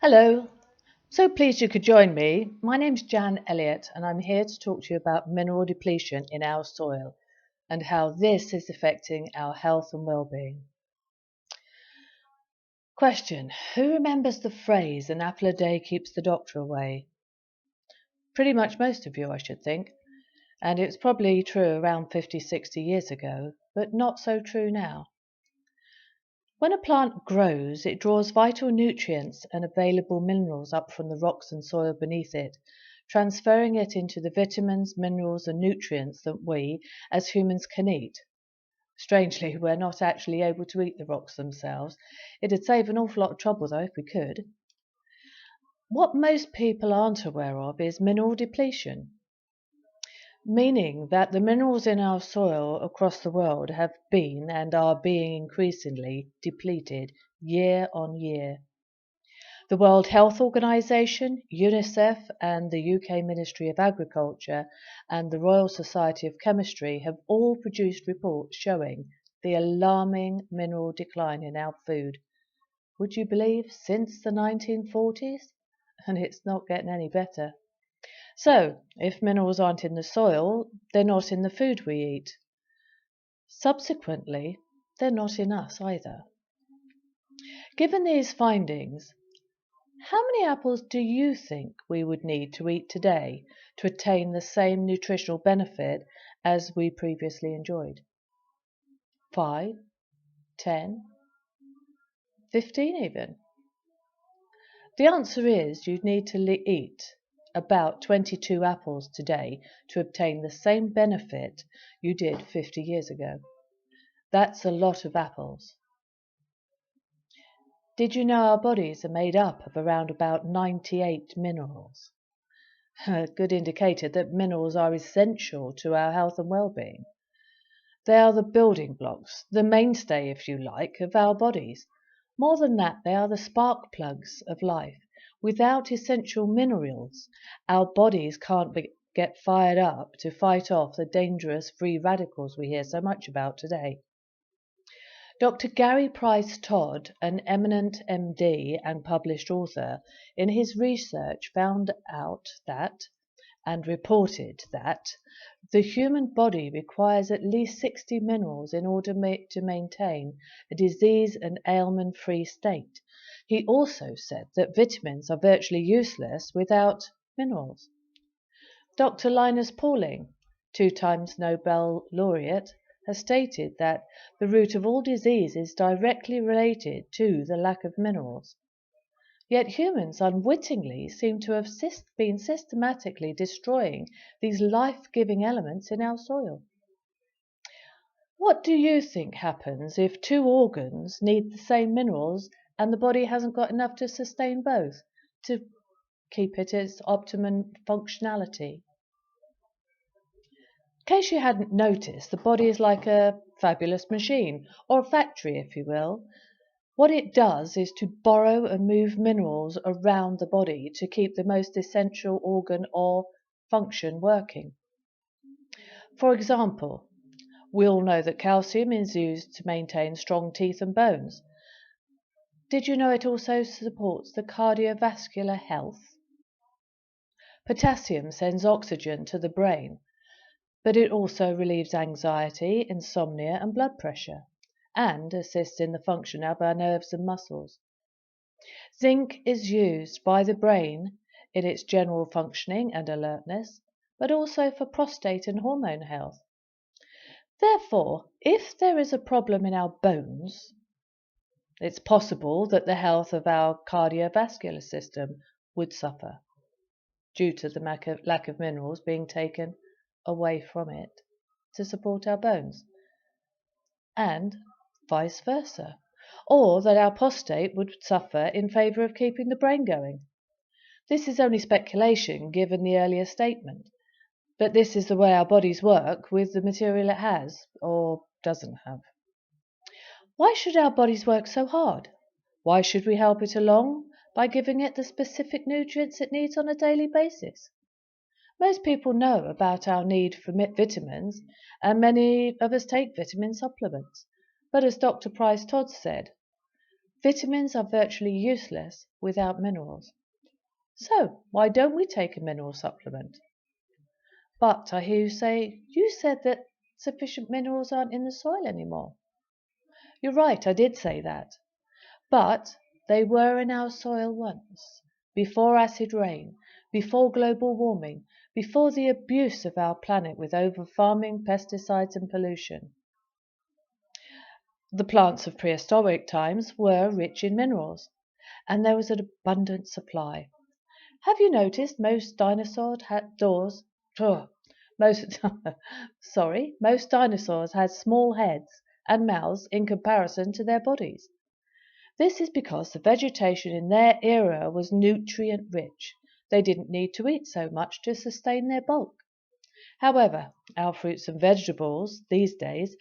Hello, so pleased you could join me. My name's Jan Elliott and I'm here to talk to you about mineral depletion in our soil and how this is affecting our health and well-being. Question: who remembers the phrase "an apple a day keeps the doctor away"? Pretty much most of you, I should think, and it's probably true around 50, 60 years ago, but not so true now. When a plant grows, it draws vital nutrients and available minerals up from the rocks and soil beneath it, transferring it into the vitamins, minerals, and nutrients that we, as humans, can eat. Strangely, we're not actually able to eat the rocks themselves. It'd save an awful lot of trouble, though, if we could. What most people aren't aware of is mineral depletion, meaning that the minerals in our soil across the world have been and are being increasingly depleted year on year. The World Health Organization, UNICEF, and the UK Ministry of Agriculture and the Royal Society of Chemistry have all produced reports showing the alarming mineral decline in our food. Would you believe since the 1940s? And it's not getting any better. So, if minerals aren't in the soil, they're not in the food we eat. Subsequently, they're not in us either. Given these findings, how many apples do you think we would need to eat today to attain the same nutritional benefit as we previously enjoyed? 5, 10, 15 even? The answer is you'd need to eat about 22 apples today to obtain the same benefit you did 50 years ago. That's a lot of apples. Did you know our bodies are made up of around about 98 minerals? A good indicator that minerals are essential to our health and well-being. They are the building blocks, the mainstay, if you like, of our bodies. More than that, they are the spark plugs of life. Without essential minerals, our bodies can't get fired up to fight off the dangerous free radicals we hear so much about today. Dr. Gary Price Todd, an eminent MD and published author, in his research found out that, and reported that, the human body requires at least 60 minerals in order to maintain a disease and ailment-free state. He also said that vitamins are virtually useless without minerals. Dr. Linus Pauling, 2 times Nobel laureate, has stated that the root of all disease is directly related to the lack of minerals. Yet humans unwittingly seem to have been systematically destroying these life-giving elements in our soil. What do you think happens if two organs need the same minerals and the body hasn't got enough to sustain both, to keep it its optimum functionality? In case you hadn't noticed, the body is like a fabulous machine, or a factory if you will. What it does is to borrow and move minerals around the body to keep the most essential organ or function working. For example, we all know that calcium is used to maintain strong teeth and bones. Did you know it also supports the cardiovascular health? Potassium sends oxygen to the brain, but it also relieves anxiety, insomnia, and blood pressure, and assists in the function of our nerves and muscles. Zinc is used by the brain in its general functioning and alertness, but also for prostate and hormone health. Therefore, if there is a problem in our bones, it's possible that the health of our cardiovascular system would suffer due to the lack of minerals being taken away from it to support our bones, and vice versa, or that our prostate would suffer in favour of keeping the brain going. This is only speculation given the earlier statement, but this is the way our bodies work with the material it has, or doesn't have. Why should our bodies work so hard? Why should we help it along by giving it the specific nutrients it needs on a daily basis? Most people know about our need for vitamins, and many of us take vitamin supplements. But as Dr. Price Todd said, Vitamins are virtually useless without minerals. So, why don't we take a mineral supplement? But I hear you say, you said that sufficient minerals aren't in the soil anymore. You're right, I did say that. But they were in our soil once, before acid rain, before global warming, before the abuse of our planet with over-farming, pesticides and pollution. The plants of prehistoric times were rich in minerals, and there was an abundant supply. Have you noticed most dinosaurs had doors? Most most dinosaurs had small heads and mouths in comparison to their bodies. This is because the vegetation in their era was nutrient rich. They didn't need to eat so much to sustain their bulk. However, our fruits and vegetables these days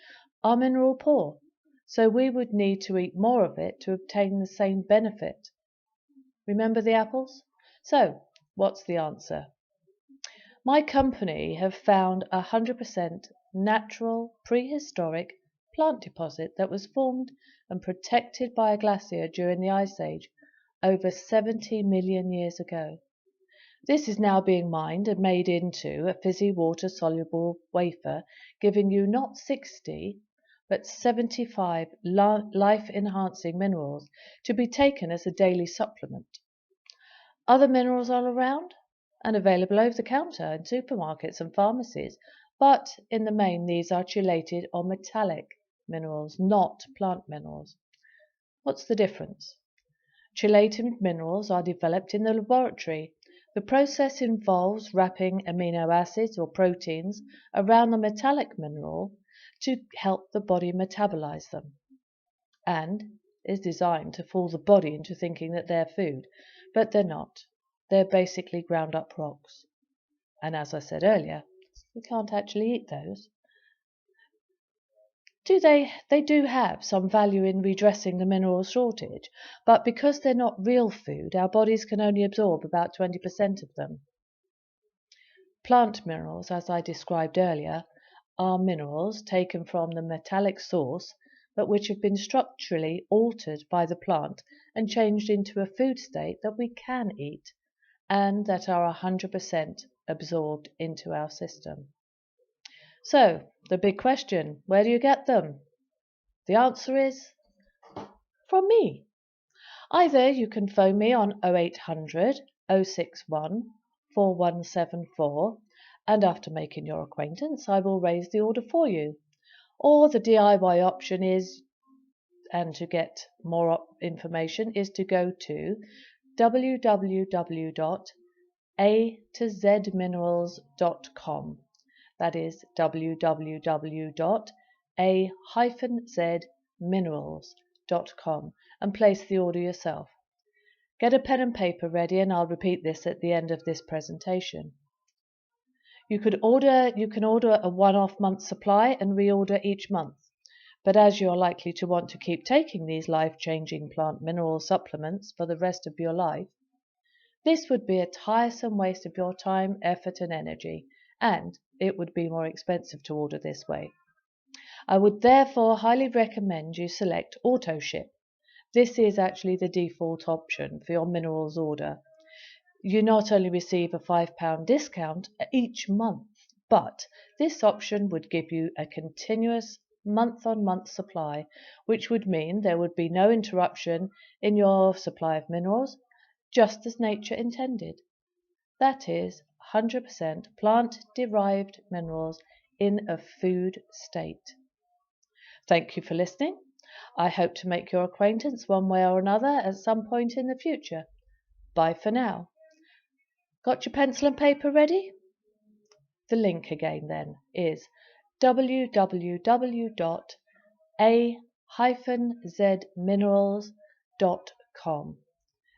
are mineral poor, so we would need to eat more of it to obtain the same benefit. Remember the apples? So, what's the answer? My company have found a 100% natural prehistoric plant deposit that was formed and protected by a glacier during the Ice Age over 70 million years ago. This is now being mined and made into a fizzy water-soluble wafer, giving you not 60 but 75 life-enhancing minerals to be taken as a daily supplement. Other minerals are around and available over the counter in supermarkets and pharmacies, but in the main these are chelated or metallic minerals, not plant minerals. What's the difference? Chelated minerals are developed in the laboratory. The process involves wrapping amino acids or proteins around the metallic mineral to help the body metabolize them, and is designed to fool the body into thinking that they're food, but they're not. They're basically ground up rocks. And as I said earlier, we can't actually eat those. They do have some value in redressing the mineral shortage, but because they're not real food, our bodies can only absorb about 20% of them. Plant minerals, as I described earlier, are minerals taken from the metallic source, but which have been structurally altered by the plant and changed into a food state that we can eat, and that are 100% absorbed into our system. So, the big question, where do you get them? The answer is from me. Either you can phone me on 0800 061 4174, and after making your acquaintance I will raise the order for you. Or the DIY option is, and to get more information, is to go to www.a-to-z-minerals.com. That is www.a-z-minerals.com, and place the order yourself. Get a pen and paper ready, and I'll repeat this at the end of this presentation. You can order a one-off month supply and reorder each month. But as you are likely to want to keep taking these life-changing plant mineral supplements for the rest of your life, this would be a tiresome waste of your time, effort and energy, and it would be more expensive to order this way. I would therefore highly recommend you select auto ship. This is actually the default option for your minerals order. You not only receive a £5 discount each month, but this option would give you a continuous month-on-month supply, which would mean there would be no interruption in your supply of minerals, just as nature intended. That is 100% plant-derived minerals in a food state. Thank you for listening. I hope to make your acquaintance one way or another at some point in the future. Bye for now. Got your pencil and paper ready? The link again then is www.a-zminerals.com.